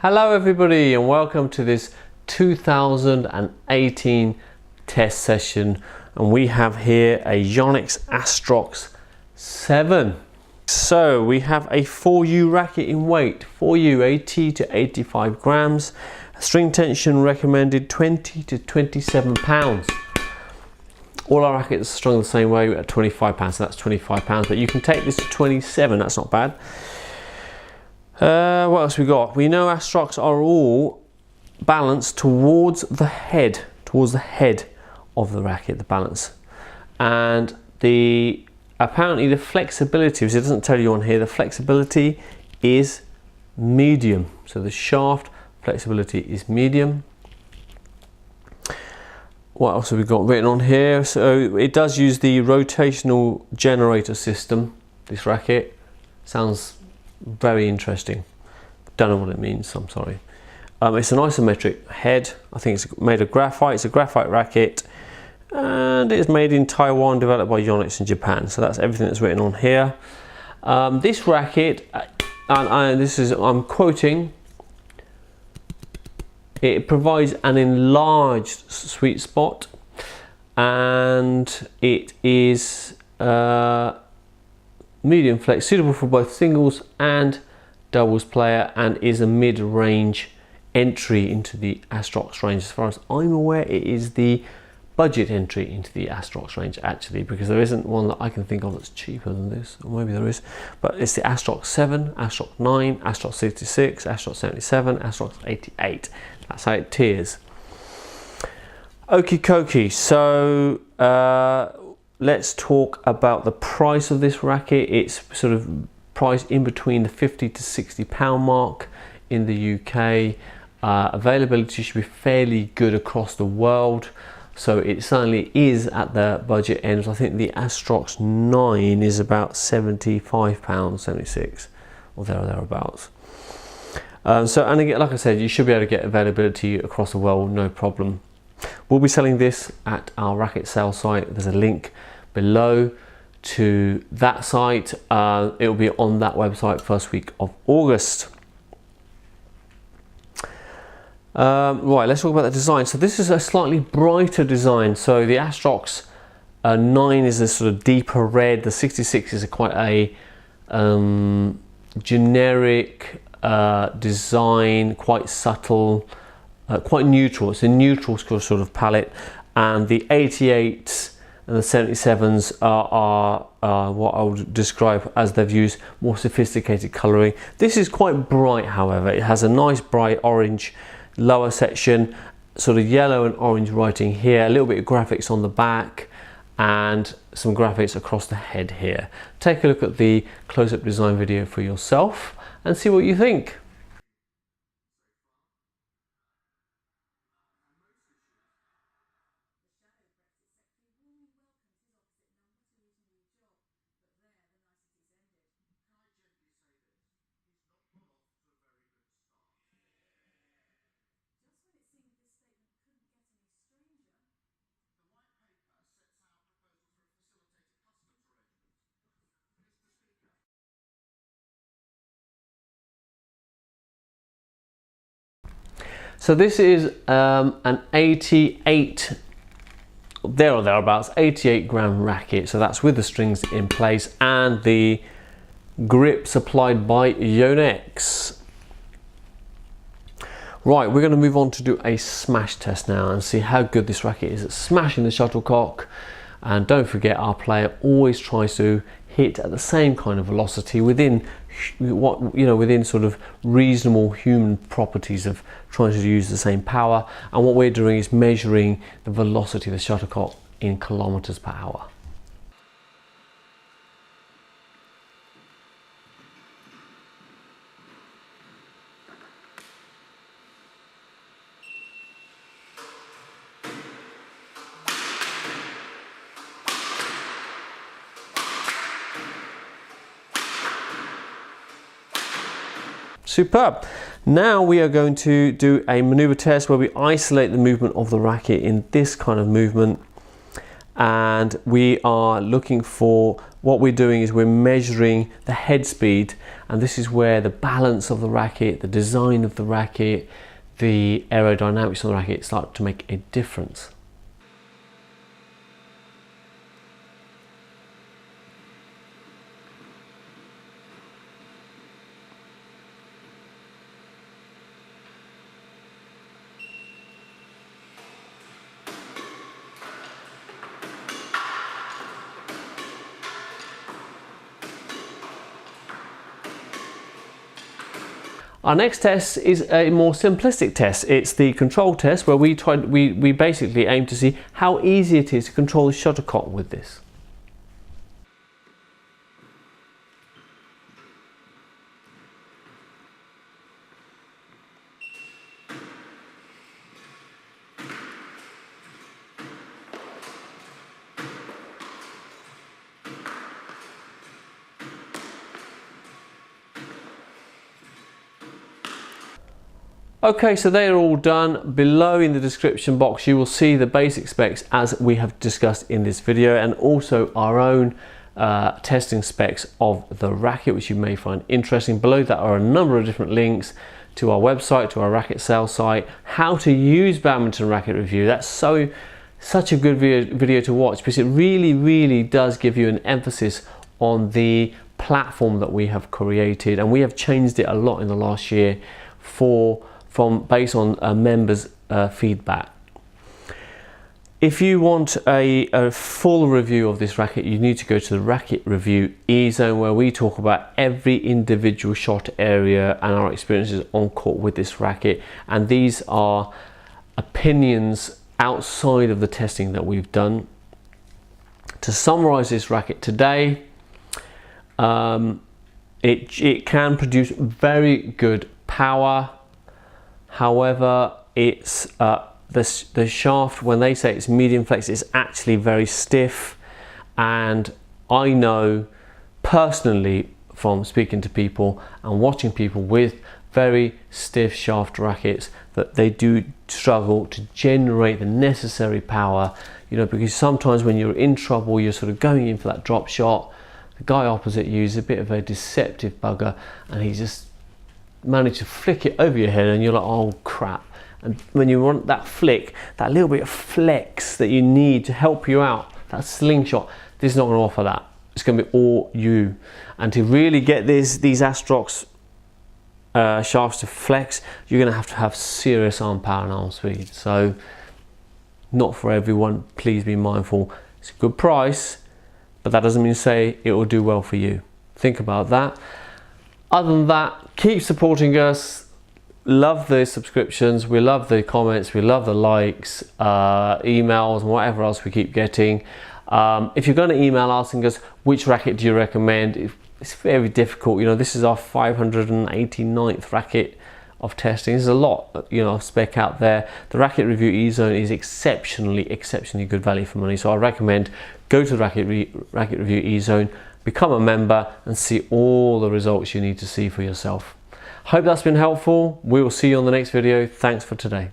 Hello everybody and welcome to this 2018 test session, and we have here a Yonex Astrox 7. So we have a 4U racket in weight, 4U 80 to 85 grams, string tension recommended 20 to 27 pounds. All our rackets are strung the same way at 25 pounds, so that's 25 pounds, but you can take this to 27, that's not bad. What else we got? We know Astrox are all balanced towards the head of the racket, the balance. And apparently the flexibility, which it doesn't tell you on here, the flexibility is medium. So the shaft flexibility is medium. What else have we got written on here? So it does use the rotational generator system, this racket. Sounds very interesting. Don't know what it means, I'm sorry. It's an isometric head. I think it's made of graphite. It's a graphite racket and it's made in Taiwan, developed by Yonex in Japan. So that's everything that's written on here. This racket, I'm quoting, it provides an enlarged sweet spot, and it is medium flex, suitable for both singles and doubles player, and is a mid-range entry into the Astrox range. As far as I'm aware, it is the budget entry into the Astrox range actually, because there isn't one that I can think of that's cheaper than this, or maybe there is, but it's the Astrox 7, Astrox 9, Astrox 66, Astrox 77, Astrox 88. That's how it tiers. Okie dokie, so let's talk about the price of this racket. It's sort of priced in between the 50 to 60 pound mark in the UK. Availability should be fairly good across the world, so it certainly is at the budget end. I think the Astrox 9 is about 75 pounds, 76 or thereabouts. And again, like I said, you should be able to get availability across the world, no problem. We'll be selling this at our racket sale site. There's a link below to that site. It will be on that website first week of August. Right, let's talk about the design. So this is a slightly brighter design. So the Astrox 9 is a sort of deeper red. The 66 is quite a generic design, quite subtle, quite neutral. It's a neutral sort of palette, and the 88s and the 77s are what I would describe as they've used more sophisticated colouring. This is quite bright, however. It has a nice bright orange lower section, sort of yellow and orange writing here, a little bit of graphics on the back, and some graphics across the head here. Take a look at the close-up design video for yourself and see what you think. So this is an 88, there or thereabouts, 88 gram racket. So that's with the strings in place and the grip supplied by Yonex. Right, we're going to move on to do a smash test now and see how good this racket is at smashing the shuttlecock. And don't forget, our player always tries to hit at the same kind of velocity within within sort of reasonable human properties of trying to use the same power. And what we're doing is measuring the velocity of the shuttlecock in kilometers per hour. Superb. Now we are going to do a maneuver test where we isolate the movement of the racket in this kind of movement, and we are looking for, what we're doing is we're measuring the head speed, and this is where the balance of the racket, the design of the racket, the aerodynamics of the racket start to make a difference. Our next test is a more simplistic test. It's the control test, where we basically aim to see how easy it is to control the shuttlecock with this. Okay, so they are all done. Below in the description box you will see the basic specs as we have discussed in this video, and also our own testing specs of the racket, which you may find interesting. Below that are a number of different links to our website, to our racket sales site, how to use Badminton Racket Review. That's such a good video to watch, because it really does give you an emphasis on the platform that we have created, and we have changed it a lot in the last year based on members' feedback. If you want a full review of this racket, you need to go to the Racket Review E-Zone, where we talk about every individual shot area and our experiences on court with this racket. And these are opinions outside of the testing that we've done. To summarize this racket today, it can produce very good power. However, it's the shaft, when they say it's medium flex, is actually very stiff, and I know personally from speaking to people and watching people with very stiff shaft rackets that they do struggle to generate the necessary power, you know, because sometimes when you're in trouble, you're sort of going in for that drop shot, the guy opposite you is a bit of a deceptive bugger, and he just manage to flick it over your head, and you're like, oh crap. And when you want that flick, that little bit of flex that you need to help you out, that slingshot, this is not going to offer that. It's going to be all you. And to really get these Astrox shafts to flex, you're going to have serious arm power and arm speed. So not for everyone, please be mindful. It's a good price, but that doesn't mean to say it will do well for you. Think about that. Other than that, keep supporting us. Love the subscriptions, we love the comments, we love the likes, emails, and whatever else we keep getting. If you're going to email asking us which racket do you recommend, it's very difficult. You know, this is our 589th racket of testing. There's a lot, you know, of spec out there. The Racket Review E-Zone is exceptionally good value for money. So I recommend go to the Racket Review E-Zone, become a member, and see all the results you need to see for yourself. Hope that's been helpful. We will see you on the next video. Thanks for today.